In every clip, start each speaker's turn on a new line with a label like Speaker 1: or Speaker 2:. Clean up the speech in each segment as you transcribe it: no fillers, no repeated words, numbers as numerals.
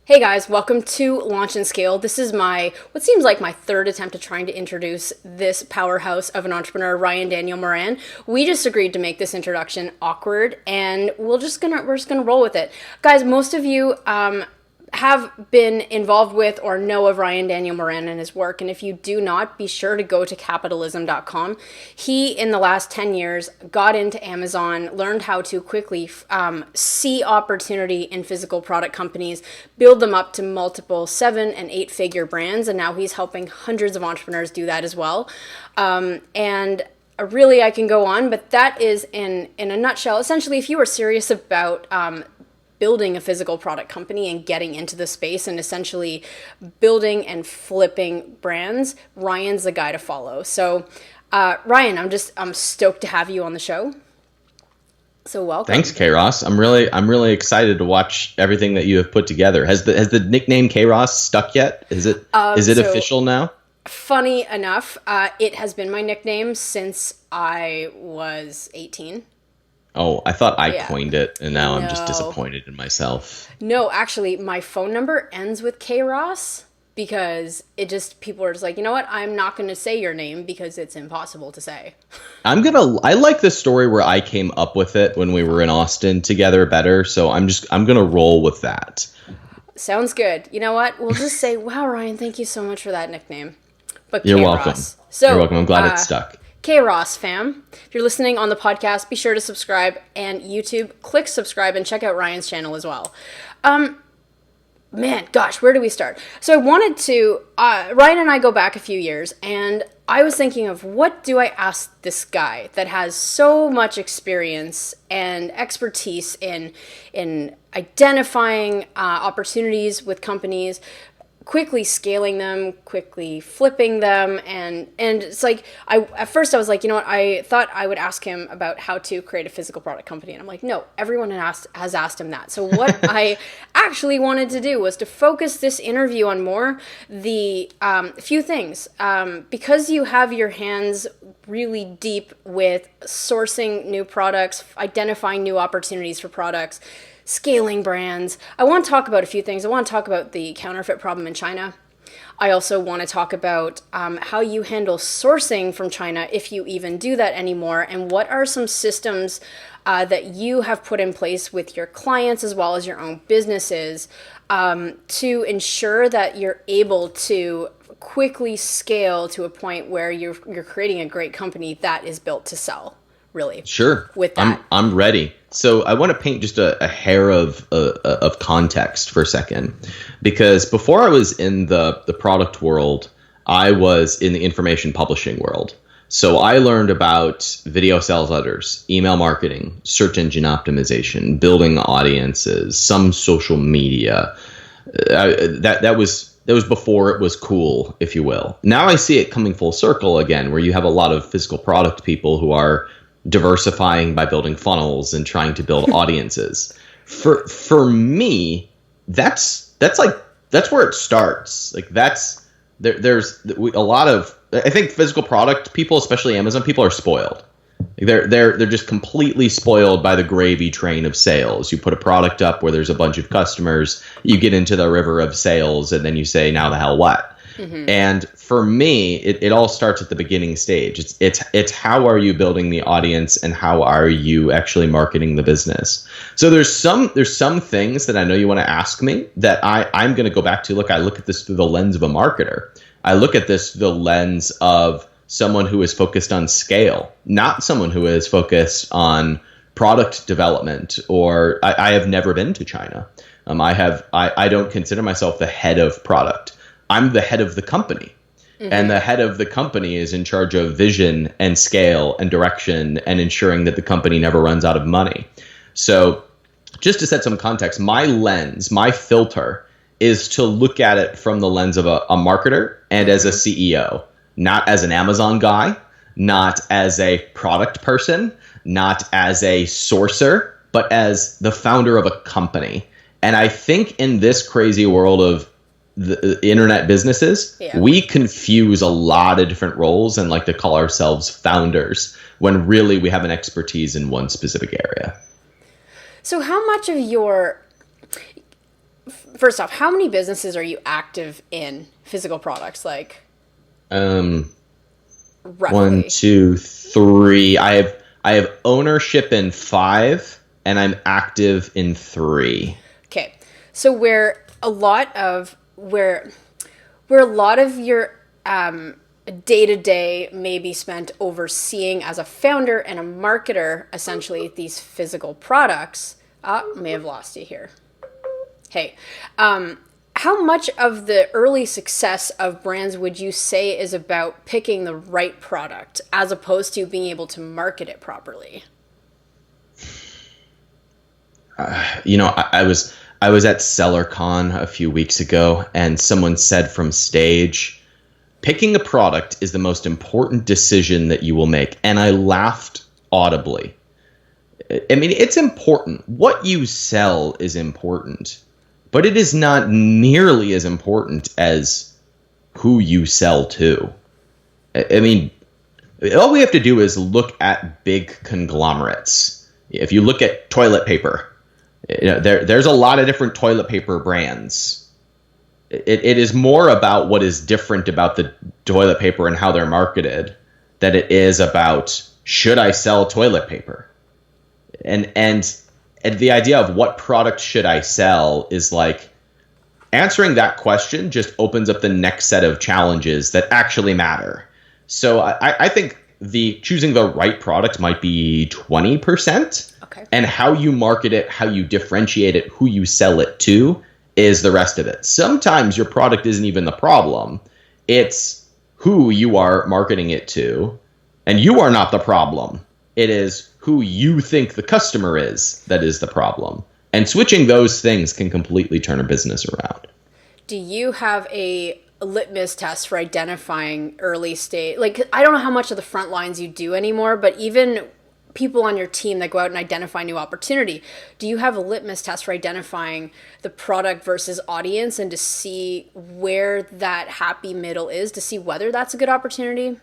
Speaker 1: Hey guys, welcome to Launch and Scale. This is what seems like my third attempt at trying to introduce this powerhouse of an entrepreneur, Ryan Daniel Moran. We just agreed to make this introduction awkward, and we're just gonna roll with it. Guys, most of you have been involved with or know of Ryan Daniel Moran and his work, and if you do not, be sure to go to capitalism.com. He, in the last 10 years, got into Amazon, learned how to quickly see opportunity in physical product companies, build them up to multiple 7- and 8-figure brands, and now he's helping hundreds of entrepreneurs do that as well. And really, I can go on, but that is, in a nutshell, essentially, if you are serious about building a physical product company and getting into the space and essentially building and flipping brands, Ryan's the guy to follow. So, Ryan, I'm stoked to have you on the show. So welcome.
Speaker 2: Thanks, Ross. I'm really excited to watch everything that you have put together. Has the nickname Ross stuck yet? Is it official now?
Speaker 1: Funny enough, it has been my nickname since I was 18.
Speaker 2: Oh, I thought I coined it, and now I'm just disappointed in myself.
Speaker 1: No, actually, my phone number ends with Ross because people are just like, you know what? I'm not going to say your name because it's impossible to say.
Speaker 2: I like the story where I came up with it when we were in Austin together better, so I'm going to roll with that.
Speaker 1: Sounds good. You know what? We'll just say, wow, Ryan, thank you so much for that nickname. But
Speaker 2: You're welcome.
Speaker 1: So,
Speaker 2: you're welcome. I'm glad it stuck.
Speaker 1: Ross fam, if you're listening on the podcast, be sure to subscribe, and YouTube, click subscribe and check out Ryan's channel as well. Man, gosh, where do we start? So I wanted to, Ryan and I go back a few years, and I was thinking of what do I ask this guy that has so much experience and expertise in identifying opportunities with companies, quickly scaling them, quickly flipping them, and it's like, at first I was like, you know what, I thought I would ask him about how to create a physical product company, and I'm like, no, everyone has asked him that. So what I actually wanted to do was to focus this interview on more the few things, because you have your hands really deep with sourcing new products, identifying new opportunities for products, scaling brands. I want to talk about a few things. I want to talk about the counterfeit problem in China. I also want to talk about how you handle sourcing from China, if you even do that anymore, and what are some systems that you have put in place with your clients as well as your own businesses to ensure that you're able to quickly scale to a point where you're creating a great company that is built to sell. Really.
Speaker 2: Sure.
Speaker 1: With that.
Speaker 2: I'm ready. So I want to paint just a hair of context for a second, because before I was in the product world, I was in the information publishing world. So I learned about video sales letters, email marketing, search engine optimization, building audiences, some social media. That was before it was cool, if you will. Now I see it coming full circle again, where you have a lot of physical product people who are diversifying by building funnels and trying to build audiences. For me, that's where it starts. Like there's a lot of, I think physical product people, especially Amazon people, are spoiled. They're just completely spoiled by the gravy train of sales. You put a product up where there's a bunch of customers, you get into the river of sales, and then you say, now the hell what? Mm-hmm. And for me, it all starts at the beginning stage. It's how are you building the audience and how are you actually marketing the business? So there's some things that I know you want to ask me that I'm going to go back to. Look, I look at this through the lens of a marketer. I look at this through the lens of someone who is focused on scale, not someone who is focused on product development. Or I have never been to China. I don't consider myself the head of product. I'm the head of the company. Mm-hmm. And the head of the company is in charge of vision and scale and direction and ensuring that the company never runs out of money. So just to set some context, my lens, my filter is to look at it from the lens of a marketer and as a CEO, not as an Amazon guy, not as a product person, not as a sourcer, but as the founder of a company. And I think in this crazy world of the internet businesses, we confuse a lot of different roles and like to call ourselves founders when really we have an expertise in one specific area.
Speaker 1: So how much of your first off, how many businesses are you active in physical products? Like,
Speaker 2: Roughly.
Speaker 1: roughly.
Speaker 2: 1, 2, 3. I have ownership in 5, and I'm active in 3.
Speaker 1: Okay. So where a lot of your day to day may be spent overseeing as a founder and a marketer, essentially these physical products. May have lost you here. Hey, how much of the early success of brands would you say is about picking the right product as opposed to being able to market it properly?
Speaker 2: I was at SellerCon a few weeks ago, and someone said from stage, picking a product is the most important decision that you will make. And I laughed audibly. I mean, it's important. What you sell is important, but it is not nearly as important as who you sell to. I mean, all we have to do is look at big conglomerates. If you look at toilet paper, there's a lot of different toilet paper brands. It is more about what is different about the toilet paper and how they're marketed than it is about, should I sell toilet paper? And the idea of what product should I sell is like, answering that question just opens up the next set of challenges that actually matter. So I think choosing the right product might be 20%.
Speaker 1: Okay.
Speaker 2: And how you market it, how you differentiate it, who you sell it to is the rest of it. Sometimes your product isn't even the problem. It's who you are marketing it to, and you are not the problem. It is who you think the customer is that is the problem. And switching those things can completely turn a business around.
Speaker 1: Do you have a litmus test for identifying early stage? Like, I don't know how much of the front lines you do anymore, but even people on your team that go out and identify new opportunity, do you have a litmus test for identifying the product versus audience and to see where that happy middle is, to see whether that's a good opportunity?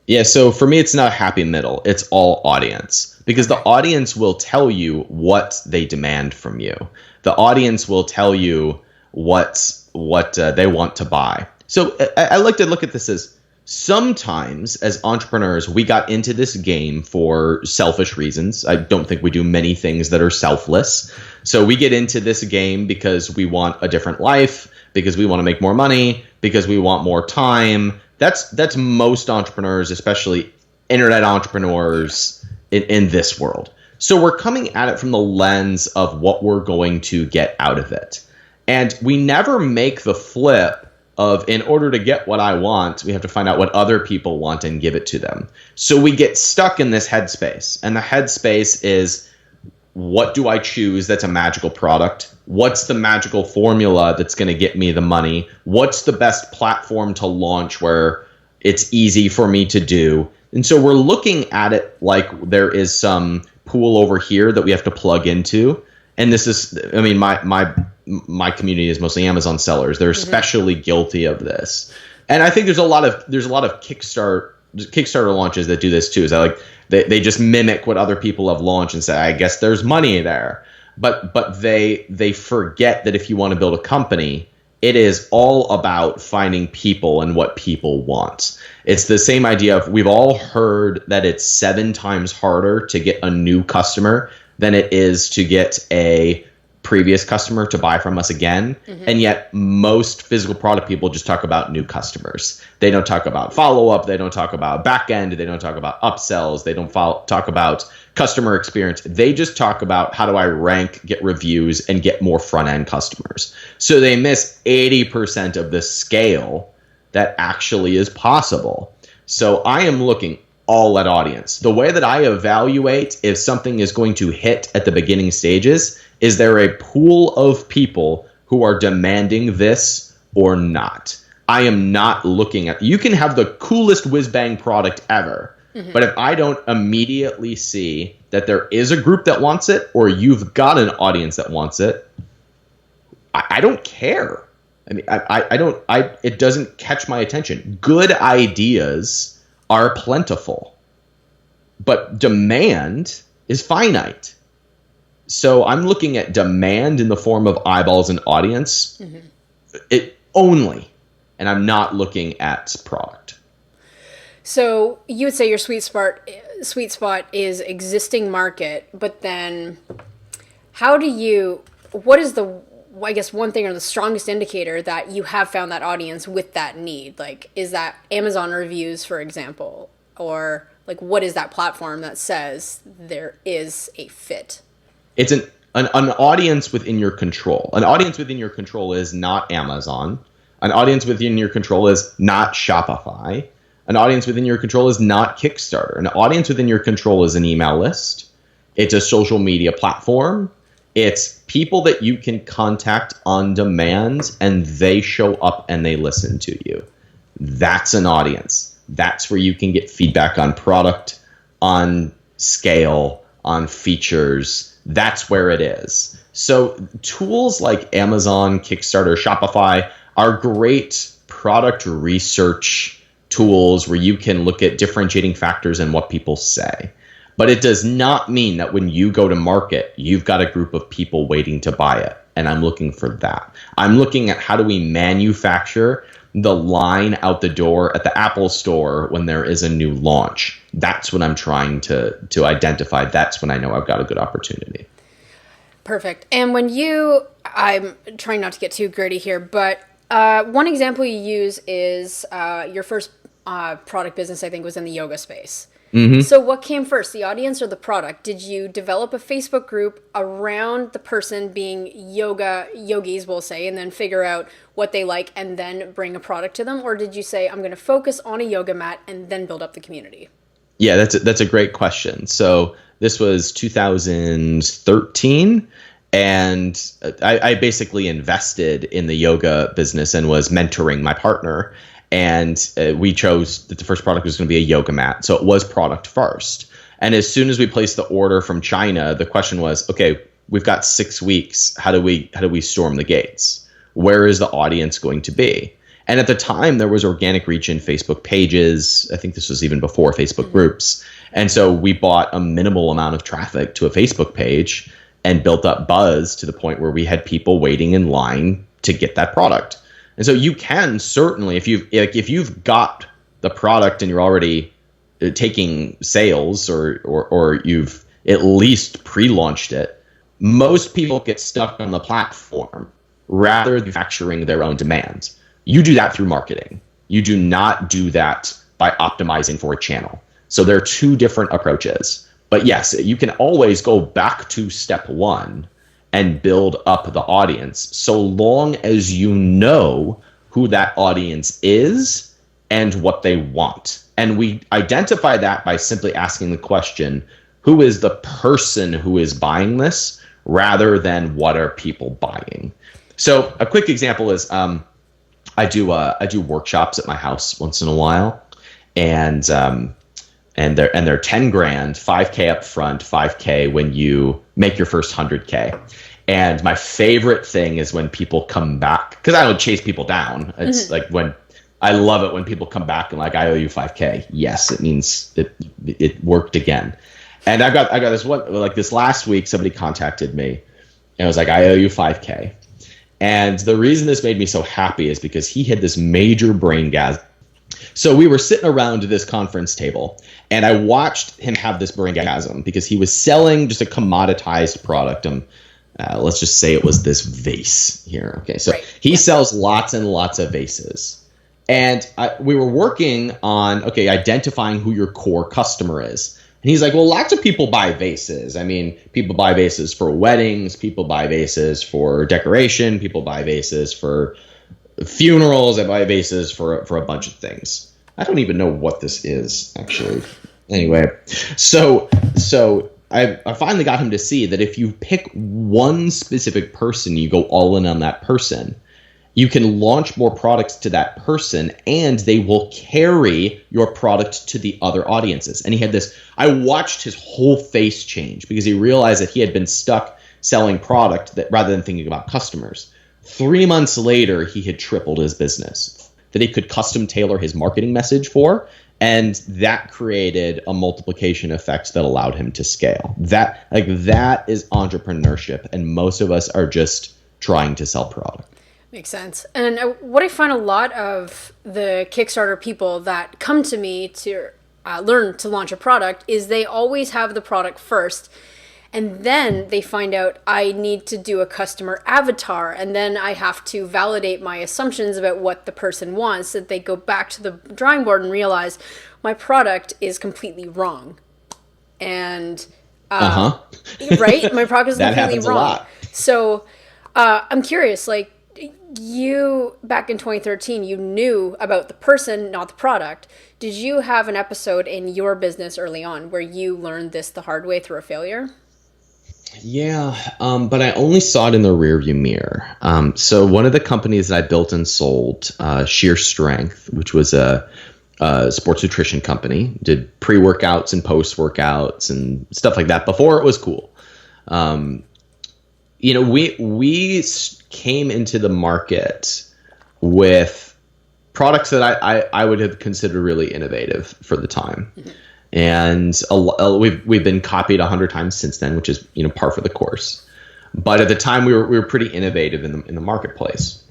Speaker 2: Yeah, so for me, it's not a happy middle. It's all audience, because the audience will tell you what they demand from you. The audience will tell you what they want to buy. So I like to look at this as, sometimes as entrepreneurs, we got into this game for selfish reasons. I don't think we do many things that are selfless. So we get into this game because we want a different life, because we want to make more money, because we want more time. That's most entrepreneurs, especially internet entrepreneurs in this world. So we're coming at it from the lens of what we're going to get out of it. And we never make the flip of, in order to get what I want, we have to find out what other people want and give it to them. So we get stuck in this headspace. And the headspace is, what do I choose that's a magical product? What's the magical formula that's going to get me the money? What's the best platform to launch where it's easy for me to do? And so we're looking at it like there is some pool over here that we have to plug into. And this is, I mean, my community is mostly Amazon sellers. They're especially guilty of this. And I think there's a lot of Kickstarter launches that do this too. Is that like they just mimic what other people have launched and say, I guess there's money there. But they forget that if you want to build a company, it is all about finding people and what people want. It's the same idea of, we've all heard that it's 7 times harder to get a new customer than it is to get a previous customer to buy from us again. And yet most physical product people just talk about new customers. They don't talk about follow-up. They don't talk about back end. They don't talk about upsells. They don't talk about customer experience. They just talk about, how do I rank, get reviews, and get more front-end customers. So they miss 80% of the scale that actually is possible. So I am looking all at audience. The way that I evaluate if something is going to hit at the beginning stages, is there a pool of people who are demanding this or not? I am not looking at, you can have the coolest whiz-bang product ever, but if I don't immediately see that there is a group that wants it, or you've got an audience that wants it, I don't care. I mean, it doesn't catch my attention. Good ideas are plentiful, but demand is finite. So I'm looking at demand in the form of eyeballs and audience, it only, and I'm not looking at product.
Speaker 1: So you would say your sweet spot is existing market, but then what is the, I guess, one thing or the strongest indicator that you have found that audience with that need? Like, is that Amazon reviews, for example? Or like, what is that platform that says there is a fit?
Speaker 2: It's an audience within your control. An audience within your control is not Amazon. An audience within your control is not Shopify. An audience within your control is not Kickstarter. An audience within your control is an email list. It's a social media platform. It's people that you can contact on demand and they show up and they listen to you. That's an audience. That's where you can get feedback on product, on scale, on features. That's where it is. So tools like Amazon, Kickstarter, Shopify are great product research tools where you can look at differentiating factors and what people say. But it does not mean that when you go to market, you've got a group of people waiting to buy it. And I'm looking for that. I'm looking at how do we manufacture the line out the door at the Apple store when there is a new launch. That's what I'm trying to identify. That's when I know I've got a good opportunity.
Speaker 1: Perfect. And I'm trying not to get too gritty here, but one example you use is your first product business, I think, was in the yoga space. Mm-hmm. So what came first, the audience or the product? Did you develop a Facebook group around the person being yogis, we'll say, and then figure out what they like and then bring a product to them? Or did you say, I'm going to focus on a yoga mat and then build up the community?
Speaker 2: Yeah, that's a great question. So this was 2013. And I basically invested in the yoga business and was mentoring my partner. And we chose that the first product was going to be a yoga mat. So it was product first. And as soon as we placed the order from China, the question was, okay, we've got 6 weeks. How do we storm the gates? Where is the audience going to be? And at the time, there was organic reach in Facebook pages. I think this was even before Facebook groups. And so we bought a minimal amount of traffic to a Facebook page and built up buzz to the point where we had people waiting in line to get that product. And so you can certainly, if you've got the product and you're already taking sales or you've at least pre-launched it, most people get stuck on the platform rather than manufacturing their own demand. You do that through marketing. You do not do that by optimizing for a channel. So there are two different approaches. But yes, you can always go back to step one and build up the audience so long as you know who that audience is and what they want. And we identify that by simply asking the question, who is the person who is buying this rather than what are people buying? So a quick example is I do workshops at my house once in a while, and they're 10 grand, 5K up front, 5K when you make your first 100K. And my favorite thing is when people come back, because I don't chase people down. It's like when I love it when people come back and like, I owe you 5K. Yes, it means it worked again. And I got this one, like this last week, somebody contacted me and was like, I owe you 5K. And the reason this made me so happy is because he had this major brain gas. So we were sitting around this conference table and I watched him have this braingasm because he was selling just a commoditized product. Let's just say it was this vase here. Okay, so he sells lots and lots of vases. And we were working on, identifying who your core customer is. And he's like, well, lots of people buy vases. I mean, people buy vases for weddings. People buy vases for decoration. People buy vases for funerals. I buy vases for a bunch of things. I don't even know what this is, actually. Anyway, so I finally got him to see that if you pick one specific person, you go all in on that person, you can launch more products to that person and they will carry your product to the other audiences. And he had this, I watched his whole face change because he realized that he had been stuck selling product that rather than thinking about customers. 3 months later, he had tripled his business that he could custom tailor his marketing message for. And that created a multiplication effect that allowed him to scale. That is entrepreneurship, and most of us are just trying to sell product.
Speaker 1: Makes sense. And what I find a lot of the Kickstarter people that come to me to learn to launch a product is they always have the product first. And then they find out I need to do a customer avatar. And then I have to validate my assumptions about what the person wants. That they go back to the drawing board and realize my product is completely wrong. And, right? My product is completely wrong. A lot. So I'm curious, like, you, back in 2013, you knew about the person, not the product. Did you have an episode in your business early on where you learned this the hard way through a failure?
Speaker 2: Yeah, but I only saw it in the rearview mirror. So one of the companies that I built and sold, Sheer Strength, which was a sports nutrition company, did pre-workouts and post-workouts and stuff like that before it was cool. We came into the market with products that I would have considered really innovative for the time. Mm-hmm. And we've been copied 100 times since then, which is par for the course. But at the time, we were pretty innovative in the marketplace.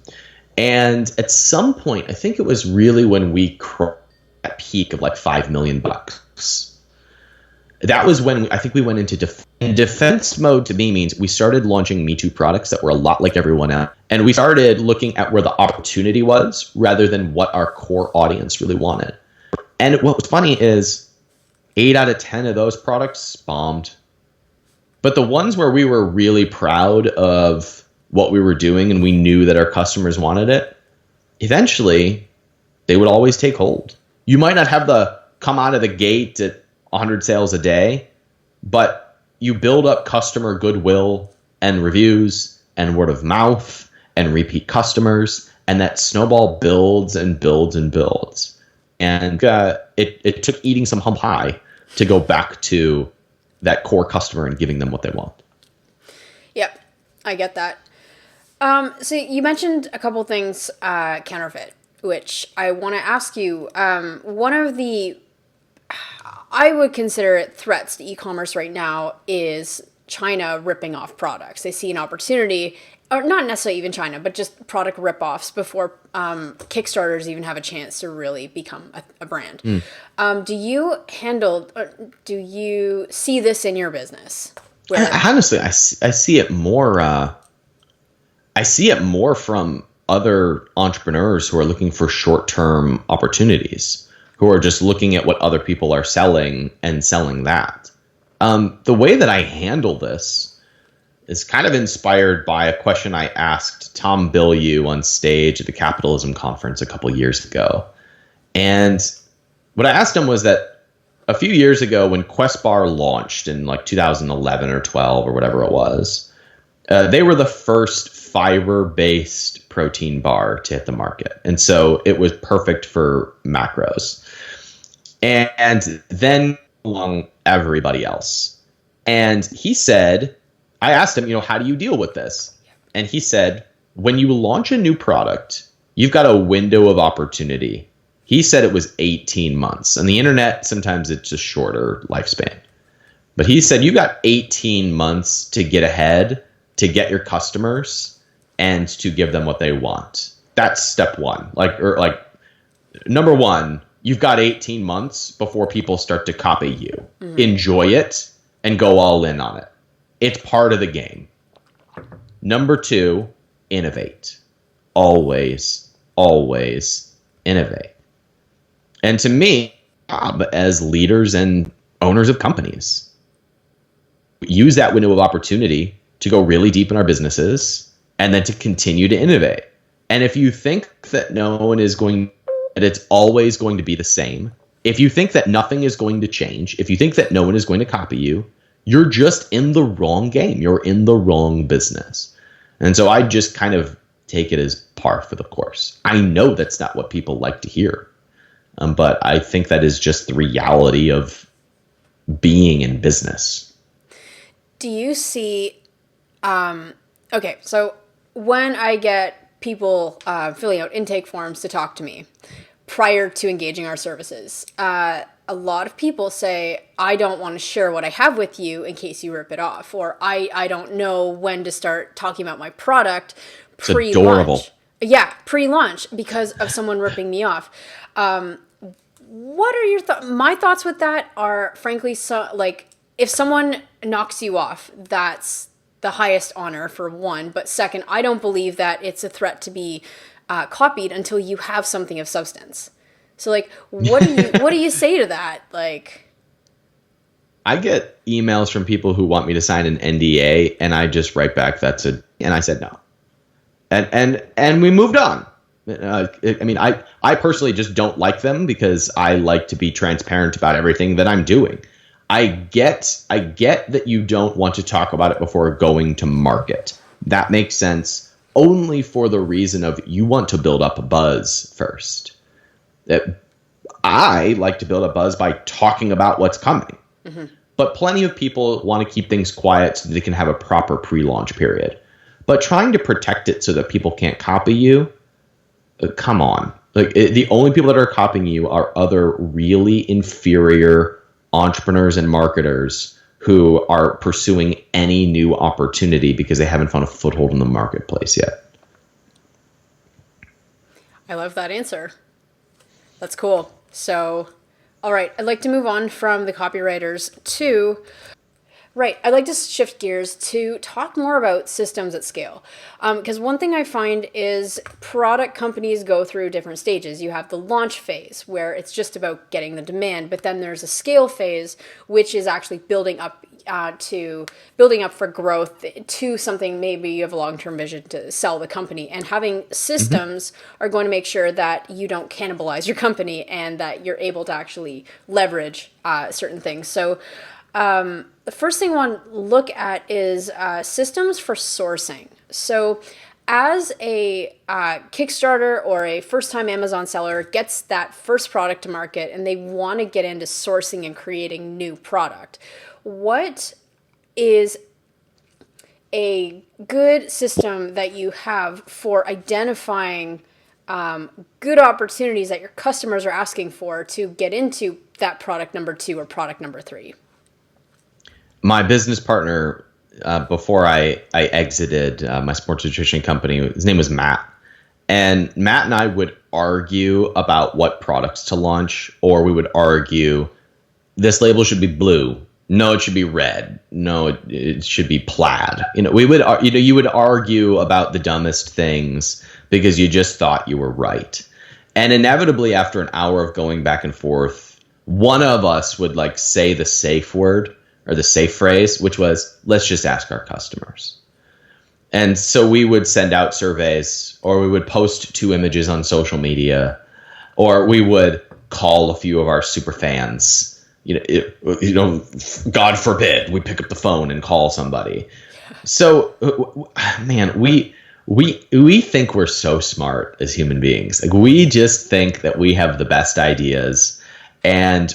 Speaker 2: And at some point, I think it was really when we crossed that peak of like $5 million. That was when I think we went into defense mode. To me means we started launching Me Too products that were a lot like everyone else. And we started looking at where the opportunity was rather than what our core audience really wanted. And what was funny is 8 out of 10 of those products bombed. But the ones where we were really proud of what we were doing and we knew that our customers wanted it, eventually they would always take hold. You might not have the come out of the gate at 100 sales a day, but you build up customer goodwill and reviews and word of mouth and repeat customers, and that snowball builds and builds and builds. And it took eating some humble pie to go back to that core customer and giving them what they want.
Speaker 1: Yep, I get that. So you mentioned a couple things, Counterfeit, which I want to ask you. One of the, I would consider it threats to e-commerce right now is China ripping off products. They see an opportunity, or not necessarily even China, but just product rip-offs before Kickstarters even have a chance to really become a brand. Do you see this in your business?
Speaker 2: Honestly, I see it more. I see it more from other entrepreneurs who are looking for short-term opportunities, who are just looking at what other people are selling and selling that. The way that I handle this is kind of inspired by a question I asked Tom Bilyeu on stage at the Capitalism Conference a couple years ago. And what I asked him was that a few years ago when Quest Bar launched in like 2011 or 12 or whatever it was, they were the first fiber-based protein bar to hit the market. And so it was perfect for macros. And then along everybody else. And he said, I asked him, how do you deal with this? And he said, when you launch a new product, you've got a window of opportunity. He said it was 18 months. On the internet, sometimes it's a shorter lifespan. But he said you've got 18 months to get ahead, to get your customers, and to give them what they want. That's step one. Number one, you've got 18 months before people start to copy you. Mm-hmm. Enjoy it and go all in on it. It's part of the game. Number two, innovate. Always, always innovate. And to me, as leaders and owners of companies, use that window of opportunity to go really deep in our businesses and then to continue to innovate. And if you think that that it's always going to be the same, if you think that nothing is going to change, if you think that no one is going to copy you, you're just in the wrong game. You're in the wrong business. And so I just kind of take it as par for the course. I know that's not what people like to hear. But I think that is just the reality of being in business.
Speaker 1: Do you see, okay, so when I get people filling out intake forms to talk to me, prior to engaging our services. A lot of people say, I don't want to share what I have with you in case you rip it off, or I don't know when to start talking about my product pre-launch.
Speaker 2: It's adorable.
Speaker 1: Yeah, pre-launch because of someone ripping me off. What are your thoughts? My thoughts with that are, frankly, if someone knocks you off, that's the highest honor, for one. But second, I don't believe that it's a threat to be copied until you have something of substance. So, what do you say to that?
Speaker 2: I get emails from people who want me to sign an NDA, and I just write back, and I said no, and we moved on. I personally just don't like them because I like to be transparent about everything that I'm doing. I get that you don't want to talk about it before going to market. That makes sense only for the reason of you want to build up a buzz first. I like to build a buzz by talking about what's coming. Mm-hmm. But plenty of people want to keep things quiet so that they can have a proper pre-launch period. But trying to protect it so that people can't copy you, come on. The only people that are copying you are other really inferior entrepreneurs and marketers who are pursuing any new opportunity because they haven't found a foothold in the marketplace yet.
Speaker 1: I love that answer. That's cool. So, all right, I'd like to move on from the copywriters to... Right. I'd like to shift gears to talk more about systems at scale. Because one thing I find is product companies go through different stages. You have the launch phase where it's just about getting the demand, but then there's a scale phase, which is actually building up for growth to something. Maybe you have a long-term vision to sell the company, and having systems are going to make sure that you don't cannibalize your company and that you're able to actually leverage certain things. So, the first thing I want to look at is systems for sourcing. So as a Kickstarter or a first-time Amazon seller gets that first product to market and they want to get into sourcing and creating new product, what is a good system that you have for identifying good opportunities that your customers are asking for to get into that product number 2 or product number 3?
Speaker 2: My business partner, before I exited my sports nutrition company, his name was Matt. And Matt and I would argue about what products to launch, or we would argue this label should be blue. No, it should be red. No, it should be plaid. You would argue about the dumbest things because you just thought you were right. And inevitably, after an hour of going back and forth, one of us would say the safe word, or the safe phrase, which was, let's just ask our customers. And so we would send out surveys, or we would post 2 images on social media, or we would call a few of our super fans. God forbid we pick up the phone and call somebody. So, man, we think we're so smart as human beings. We just think that we have the best ideas. And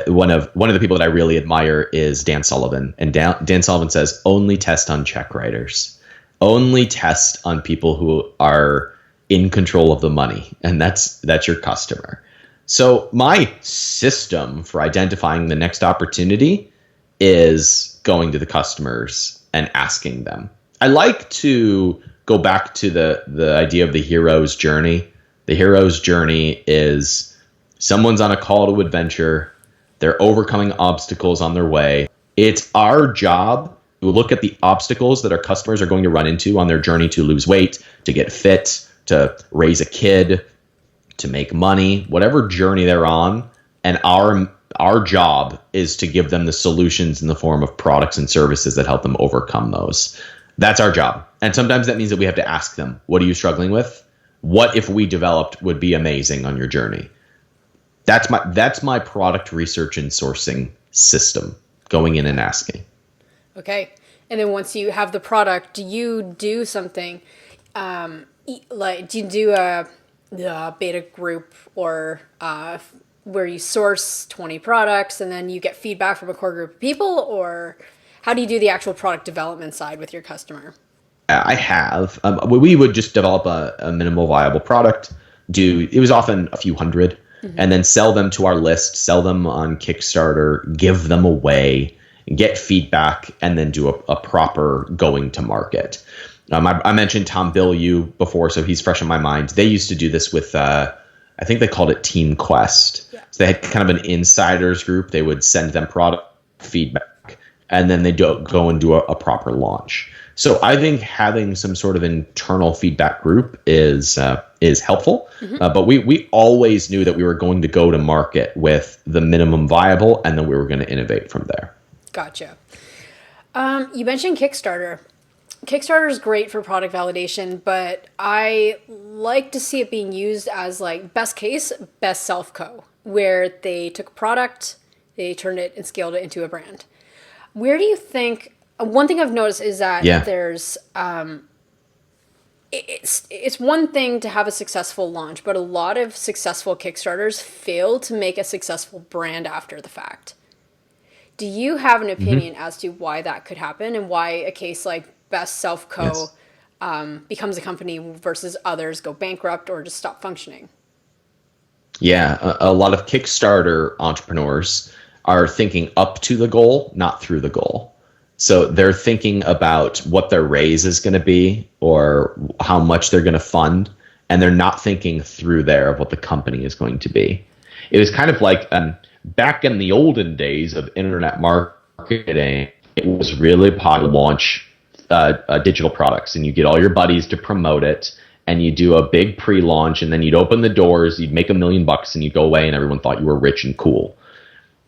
Speaker 2: one of the people that I really admire is Dan Sullivan. And Dan Sullivan says, only test on check writers. Only test on people who are in control of the money. And that's your customer. So my system for identifying the next opportunity is going to the customers and asking them. I like to go back to the idea of the hero's journey. The hero's journey is someone's on a call to adventure. They're overcoming obstacles on their way. It's our job to look at the obstacles that our customers are going to run into on their journey to lose weight, to get fit, to raise a kid, to make money, whatever journey they're on. And our job is to give them the solutions in the form of products and services that help them overcome those. That's our job. And sometimes that means that we have to ask them, what are you struggling with? What if we developed would be amazing on your journey? That's my product research and sourcing system, going in and asking. Okay.
Speaker 1: And then once you have the product, do you do something do you do a beta group or where you source 20 products and then you get feedback from a core group of people, or how do you do the actual product development side with your customer?
Speaker 2: I have. We would just develop a minimal viable product. it was often a few hundred, and then sell them to our list, sell them on Kickstarter, give them away, get feedback, and then do a proper going to market. I mentioned Tom Bilyeu before, so he's fresh in my mind. They used to do this with, I think they called it Team Quest. Yeah. So they had kind of an insiders group. They would send them product feedback, and then they go and do a proper launch. So I think having some sort of internal feedback group is helpful. But we always knew that we were going to go to market with the minimum viable, and then we were going to innovate from there.
Speaker 1: Gotcha. You mentioned Kickstarter. Kickstarter is great for product validation, but I like to see it being used as like best case, best self-co, where they took a product, they turned it and scaled it into a brand. Where do you think, one thing I've noticed is that there's, it's one thing to have a successful launch, but a lot of successful Kickstarters fail to make a successful brand after the fact. Do you have an opinion as to why that could happen and why a case like Best Self-Co becomes a company versus others go bankrupt or just stop functioning?
Speaker 2: Yeah, a lot of Kickstarter entrepreneurs are thinking up to the goal, not through the goal. So they're thinking about what their raise is going to be or how much they're going to fund, and they're not thinking through there of what the company is going to be. It was kind of like back in the olden days of internet marketing, it was really popular to launch digital products, and you get all your buddies to promote it, and you do a big pre-launch, and then you'd open the doors, you'd make $1 million, and you'd go away, and everyone thought you were rich and cool.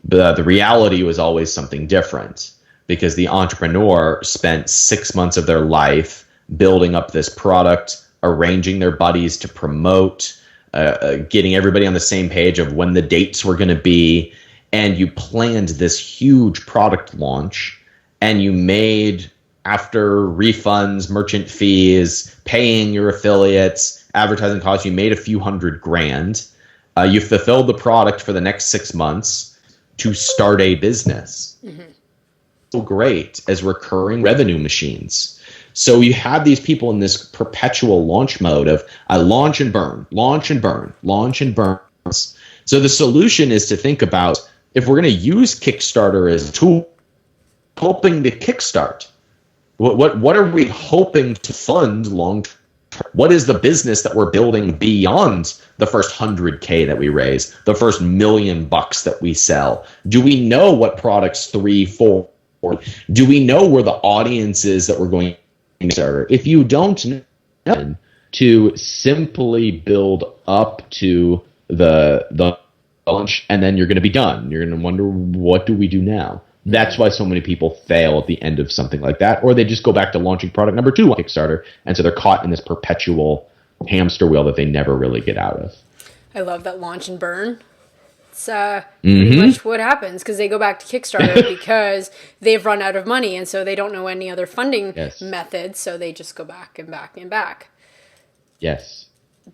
Speaker 2: But the reality was always something different, because the entrepreneur spent 6 months of their life building up this product, arranging their buddies to promote, getting everybody on the same page of when the dates were going to be, and you planned this huge product launch, and you made, after refunds, merchant fees, paying your affiliates, advertising costs, you made a few $100,000. You fulfilled the product for the next 6 months to start a business. So great as recurring revenue machines. So you have these people in this perpetual launch mode of launch and burn, launch and burn, launch and burn. So the solution is to think about, if we're going to use Kickstarter as a tool, hoping to kickstart, what are we hoping to fund long term? What is the business that we're building beyond the first $100K that we raise, the first $1 million that we sell? Do we know what products 3, 4? Do we know where the audience is that we're going to start? If you don't know, to simply build up to the launch, and then you're going to be done. You're going to wonder, what do we do now? That's why so many people fail at the end of something like that, or they just go back to launching product number 2 on Kickstarter, and so they're caught in this perpetual hamster wheel that they never really get out of.
Speaker 1: I love that launch and burn. It's pretty much what happens, because they go back to Kickstarter because they've run out of money, and so they don't know any other funding methods, so they just go back and back and back.
Speaker 2: Yes.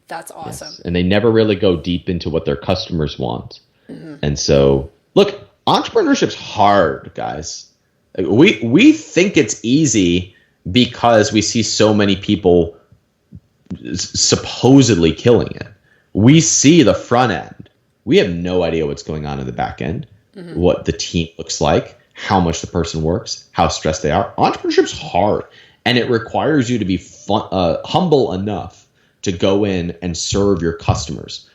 Speaker 1: That's awesome.
Speaker 2: Yes. And they never really go deep into what their customers want. And so, look, entrepreneurship's hard, guys. We think it's easy because we see so many people supposedly killing it. We see the front end. We have no idea what's going on in the back end, what the team looks like, how much the person works, how stressed they are. Entrepreneurship's hard, and it requires you to be humble enough to go in and serve your customers.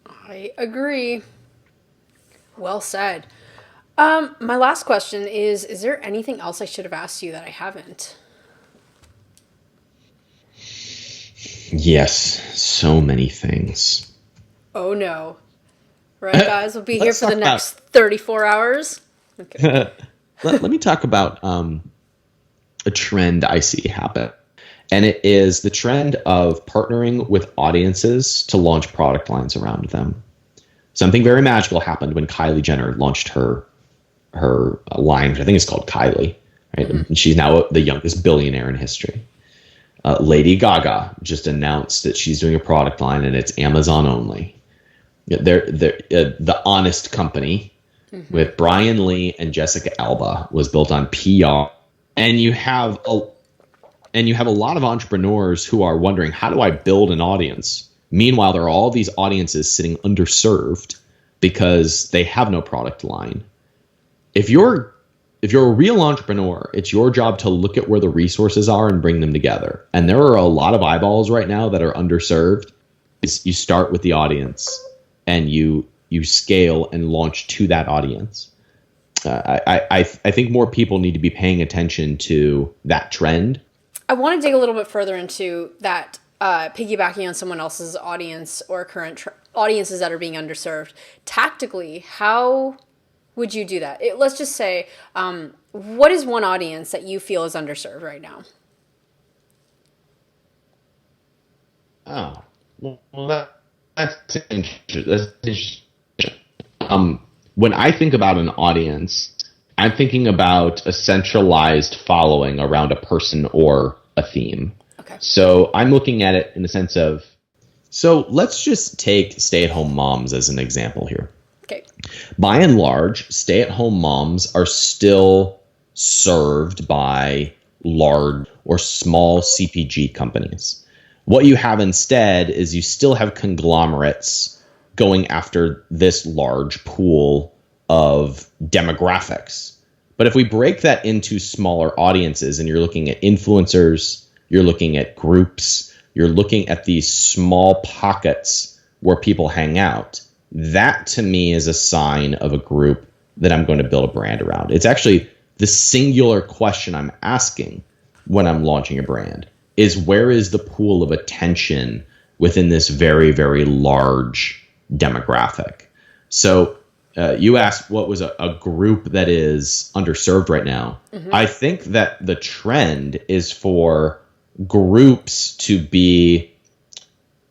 Speaker 1: I agree. Well said. My last question is there anything else I should have asked you that I haven't?
Speaker 2: Yes, so many things.
Speaker 1: Oh no. Right, guys, we'll be here for the next 34 hours. Okay.
Speaker 2: let me talk about a trend I see happen. And it is the trend of partnering with audiences to launch product lines around them. Something very magical happened when Kylie Jenner launched her line, which I think is called Kylie. Right? And she's now the youngest billionaire in history. Lady Gaga just announced that she's doing a product line, and it's Amazon only. They're the Honest Company with Brian Lee and Jessica Alba was built on PR, and you have a lot of entrepreneurs who are wondering, how do I build an audience Meanwhile, there are all these audiences sitting underserved because they have no product line. If you're a real entrepreneur, it's your job to look at where the resources are and bring them together. And there are a lot of eyeballs right now that are underserved. You start with the audience and you scale and launch to that audience. I think more people need to be paying attention to that trend.
Speaker 1: I want to dig a little bit further into that, piggybacking on someone else's audience or current audiences that are being underserved. Tactically, how would you do that? Let's just say, what is one audience that you feel is underserved right now?
Speaker 2: Oh, well, that's interesting. When I think about an audience, I'm thinking about a centralized following around a person or a theme.
Speaker 1: Okay.
Speaker 2: So I'm looking at it in the sense of, so let's just take stay-at-home moms as an example here.
Speaker 1: Okay.
Speaker 2: By and large, stay-at-home moms are still served by large or small CPG companies. What you have instead is you still have conglomerates going after this large pool of demographics. But if we break that into smaller audiences and you're looking at influencers, you're looking at groups, you're looking at these small pockets where people hang out, that to me is a sign of a group that I'm going to build a brand around. It's actually the singular question I'm asking when I'm launching a brand is, where is the pool of attention within this very, very large demographic? So you asked what was a group that is underserved right now. Mm-hmm. I think that the trend is for groups to be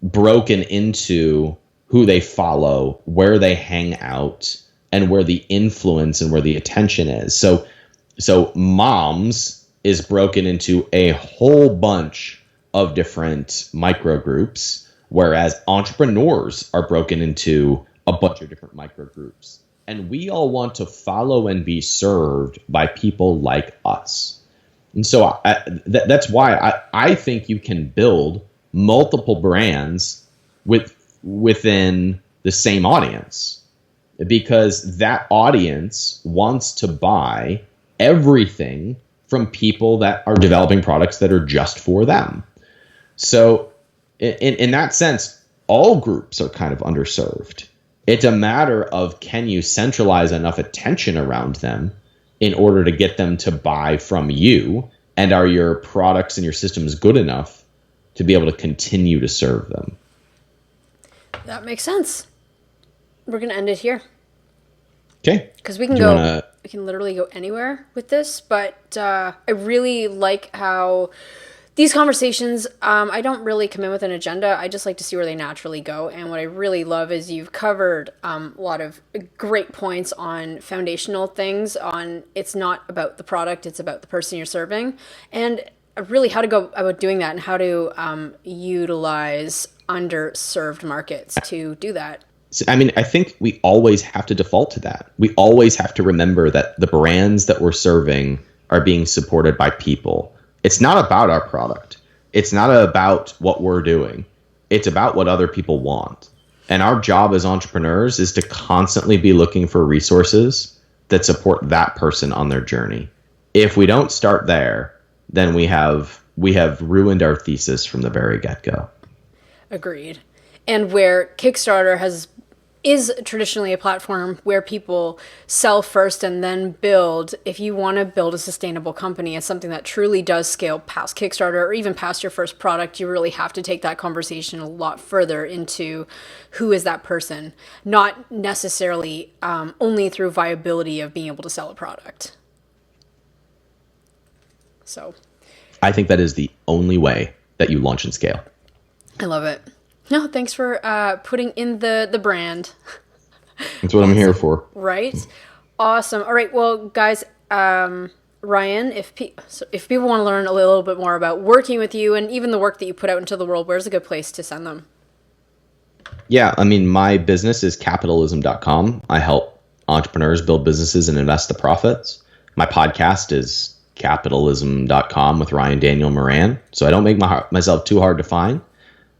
Speaker 2: broken into who they follow, where they hang out, and where the influence and where the attention is. So moms is broken into a whole bunch of different micro groups, whereas entrepreneurs are broken into a bunch of different micro groups. And we all want to follow and be served by people like us. And so that's why I think you can build multiple brands within the same audience, because that audience wants to buy everything from people that are developing products that are just for them. So in that sense, all groups are kind of underserved. It's a matter of, can you centralize enough attention around them in order to get them to buy from you? And are your products and your systems good enough to be able to continue to serve them?
Speaker 1: That makes sense. We're going to end it here.
Speaker 2: Okay.
Speaker 1: Because we can literally go anywhere with this, but I really like how these conversations, I don't really come in with an agenda. I just like to see where they naturally go. And what I really love is you've covered a lot of great points on foundational things, on it's not about the product, it's about the person you're serving. And really how to go about doing that and how to utilize underserved markets to do that.
Speaker 2: I mean, I think we always have to default to that. We always have to remember that the brands that we're serving are being supported by people. It's not about our product. It's not about what we're doing. It's about what other people want. And our job as entrepreneurs is to constantly be looking for resources that support that person on their journey. If we don't start there, then we have ruined our thesis from the very get-go.
Speaker 1: Agreed. And where Kickstarter is traditionally a platform where people sell first and then build. If you want to build a sustainable company, it's something that truly does scale past Kickstarter or even past your first product. You really have to take that conversation a lot further into who is that person, not necessarily only through viability of being able to sell a product. So
Speaker 2: I think that is the only way that you launch and scale.
Speaker 1: I love it. No, thanks for putting in the brand.
Speaker 2: That's what I'm here for.
Speaker 1: Right? Awesome. All right. Well, guys, Ryan, if people want to learn a little bit more about working with you and even the work that you put out into the world, where's a good place to send them?
Speaker 2: Yeah, I mean, my business is capitalism.com. I help entrepreneurs build businesses and invest the profits. My podcast is capitalism.com with Ryan Daniel Moran. So I don't make myself too hard to find.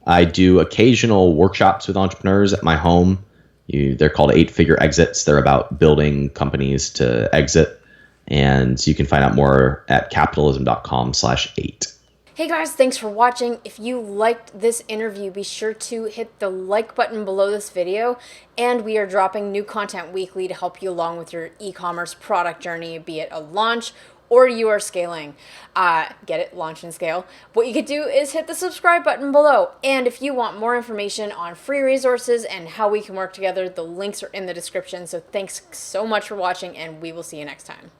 Speaker 2: I do occasional workshops with entrepreneurs at my home. They're called 8-figure exits. They're about building companies to exit. And you can find out more at capitalism.com/8.
Speaker 1: Hey guys, thanks for watching. If you liked this interview, be sure to hit the like button below this video. And we are dropping new content weekly to help you along with your e-commerce product journey, be it a launch or you are scaling. Get it? Launch and scale. What you could do is hit the subscribe button below. And if you want more information on free resources and how we can work together, the links are in the description. So thanks so much for watching, and we will see you next time.